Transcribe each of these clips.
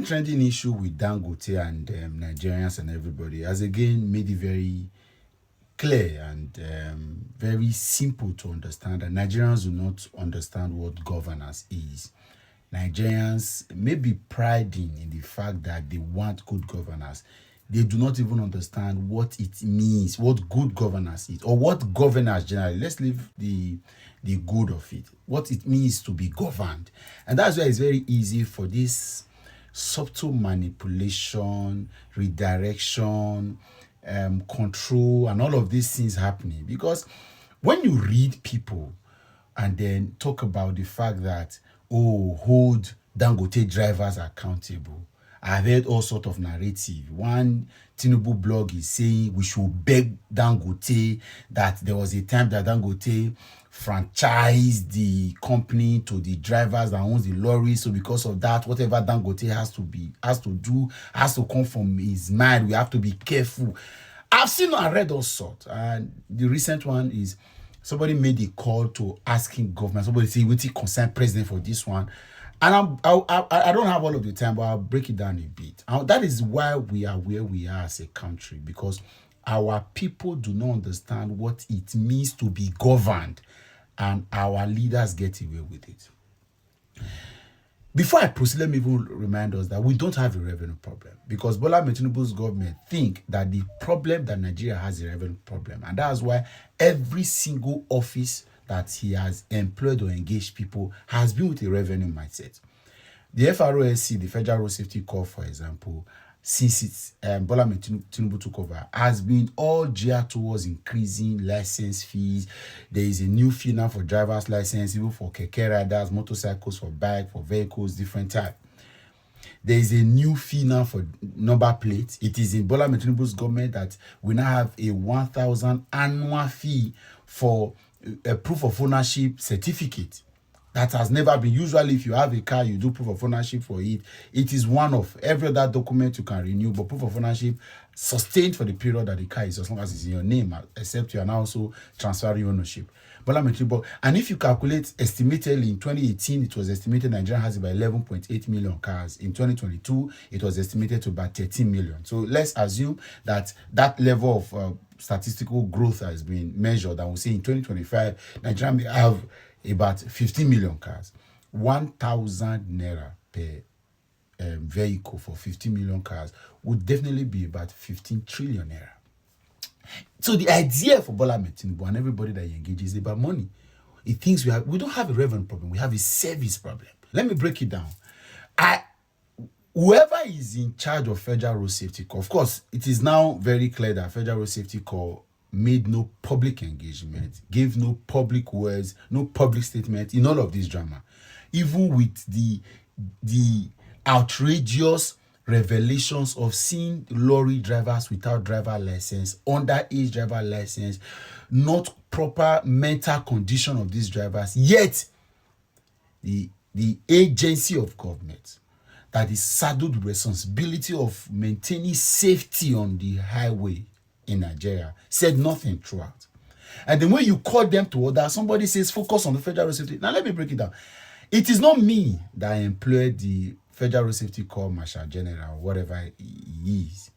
trending issue with Dangote and Nigerians and everybody has again made it very clear and very simple to understand that Nigerians do not understand what governance is. Nigerians may be priding in the fact that they want good governance. They do not even understand what it means, what good governance is, or what governance generally. Let's leave the good of it, what it means to be governed. And that's why it's very easy for this subtle manipulation, redirection, control, and all of these things happening. Because when you read people and then talk about the fact that, oh, hold Dangote drivers accountable, I've heard all sort of narrative. One Tinubu blog is saying we should beg Dangote, that there was a time that Dangote franchised the company to the drivers that owns the lorry. So because of that, whatever Dangote has to come from his mind. We have to be careful. I've seen and read all sorts. And the recent one is somebody made a call to asking government. Somebody say, "Will you concern president for this one?" And I don't have all of the time, but I'll break it down a bit. And that is why we are where we are as a country, because our people do not understand what it means to be governed, and our leaders get away with it. Before I proceed, let me even remind us that we don't have a revenue problem, because Bola Tinubu's government think that the problem that Nigeria has is a revenue problem, and that's why every single office that he has employed or engaged people has been with a revenue mindset. The FROSC, the Federal Road Safety Corps, for example, since it's Bola Tinubu took over, has been all geared towards increasing license fees. There is a new fee now for driver's license, even for keke riders, motorcycles, for bike, for vehicles, different type. There is a new fee now for number plates. It is in Bola Tinubu's government that we now have a 1,000 annual fee for a proof of ownership certificate. That has never been. Usually, if you have a car, you do proof of ownership for it. It is one of every other document you can renew, but proof of ownership sustained for the period that the car is, as long as it's in your name, except you are now also transferring ownership. And if you calculate estimatedly in 2018, it was estimated Nigeria has about 11.8 million cars. In 2022, it was estimated to about 13 million. So let's assume that that level of statistical growth has been measured, and we'll say in 2025, Nigeria may have about 15 million cars. 1,000 naira per vehicle for 15 million cars would definitely be about 15 trillion naira. So the idea for Bola Tinubu and everybody that he engages is about money. He thinks we don't have a revenue problem, we have a service problem. Let me break it down. Whoever is in charge of Federal Road Safety Corps, of course, it is now very clear that Federal Road Safety Corps made no public engagement, gave no public words, no public statement in all of this drama. Even with the outrageous revelations of seeing lorry drivers without driver license, underage driver license, not proper mental condition of these drivers, yet the agency of government that is saddled with responsibility of maintaining safety on the highway in Nigeria said nothing throughout. And then when you call them to order, somebody says focus on the Federal Road Safety. Now let me break it down. It is not me that employed the Federal Road Safety Corps Marshal General, whatever he is.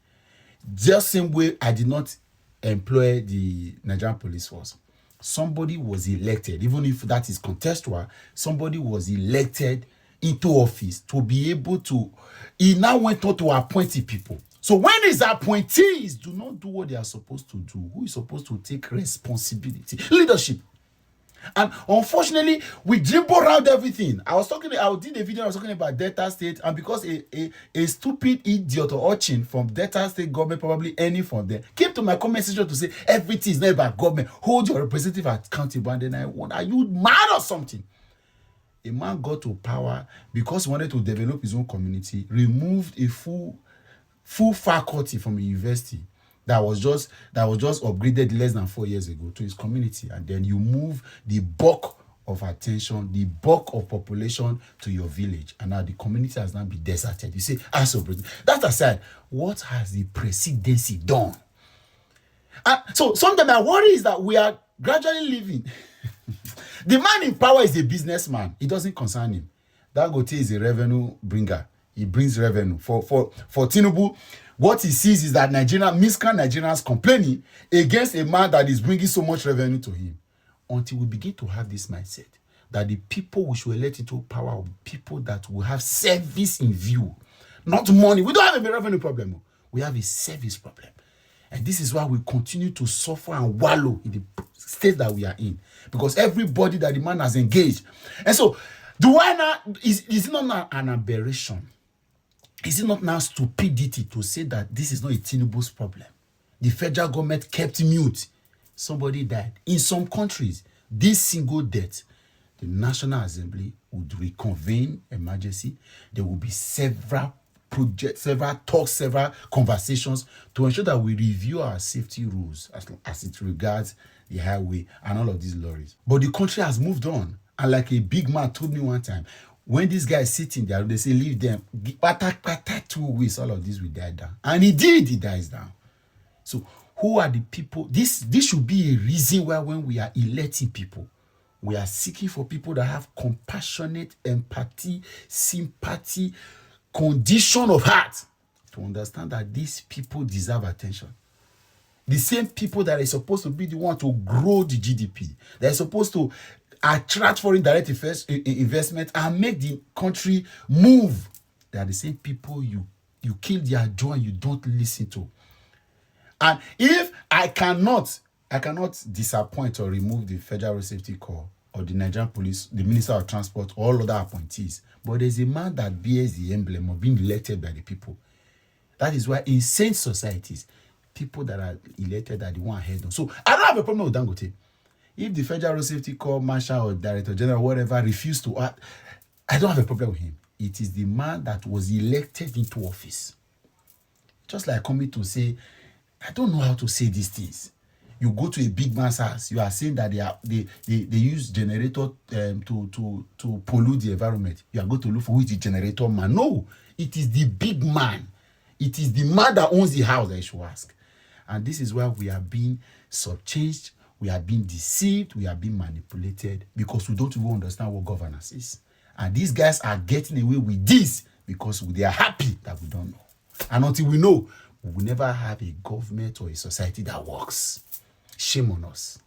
Just same way I did not employ the Nigerian Police Force. Somebody was elected, even if that is contextual, somebody was elected into office to be able to, he now went on to appoint people. So when his appointees do not do what they are supposed to do, who is supposed to take responsibility? Leadership. And unfortunately, we jumbo around everything. I did a video, I was talking about Delta State, and because a stupid idiot or urchin from Delta State government, probably any from there, came to my comment section to say everything is not about government. Hold your representative accountable. And then I wonder, are you mad or something? A man got to power because he wanted to develop his own community, removed a full faculty from a university that was just upgraded less than 4 years ago to his community, and then you move the bulk of attention, the bulk of population to your village, and now the community has now been deserted. You say, that aside, what has the presidency done? So sometimes my worry is that we are gradually living. The man in power is a businessman. It doesn't concern him. Dangote is a revenue bringer. he brings revenue. For Tinubu, what he sees is that miscreant Nigerians complaining against a man that is bringing so much revenue to him. Until we begin to have this mindset that the people we should elect into power are people that will have service in view, not money. We don't have a revenue problem. We have a service problem. And this is why we continue to suffer and wallow in the state that we are in. Because everybody that the man has engaged. And so, is it not now an aberration? Is it not now stupidity to say that this is not a Tinubu's problem? The federal government kept mute. Somebody died. In some countries, this single death, the National Assembly would reconvene emergency. There will be several projects, several talks, several conversations to ensure that we review our safety rules as it regards the highway and all of these lorries. But the country has moved on. And like a big man told me one time, when this guy is sitting there, they say, leave them. 2 weeks, all of this will die down. And he dies down. So who are the people? This should be a reason why when we are electing people, we are seeking for people that have compassionate empathy, sympathy, condition of heart to understand that these people deserve attention. The same people that are supposed to be the one to grow the GDP, they're supposed to attract foreign direct investment and make the country move. They are the same people you kill their joy, you don't listen to. And if I cannot disappoint or remove the Federal Road Safety Corps or the Nigerian Police, the Minister of Transport, all other appointees, but there's a man that bears the emblem of being elected by the people. That is why in sane societies, people that are elected are the one ahead of. So I don't have a problem with Dangote. If the Federal Road Safety Corps Marshal or Director General, whatever, refuse to act, I don't have a problem with him. It is the man that was elected into office. Just like coming to say, I don't know how to say these things. You go to a big man's house, you are saying that they use generator to pollute the environment. You are going to look for who is the generator man. No, it is the big man. It is the man that owns the house that you should ask. And this is why we are being subchanged, we are being deceived, we are being manipulated because we don't even understand what governance is. And these guys are getting away with this because they are happy that we don't know. And until we know, we will never have a government or a society that works. Shame on us.